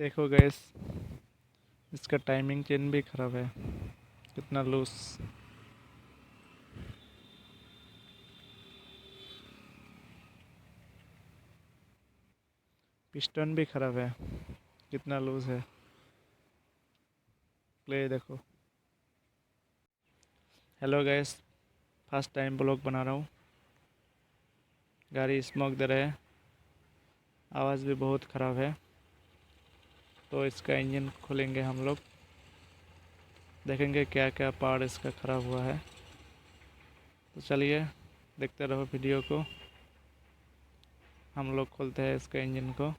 देखो गैस, इसका timing chain भी ख़राब है, कितना लूज। पिस्टन भी ख़राब है, कितना लूज है। प्ले देखो। Hello guys, first time blog बना रहा हूँ। गाड़ी स्मोक दे रहे है, आवाज़ भी बहुत ख़राब है। तो इसका इंजन खोलेंगे हम लोग, देखेंगे क्या क्या पार्ट इसका ख़राब हुआ है। तो चलिए देखते रहो वीडियो को। हम लोग खोलते हैं इसका इंजन को।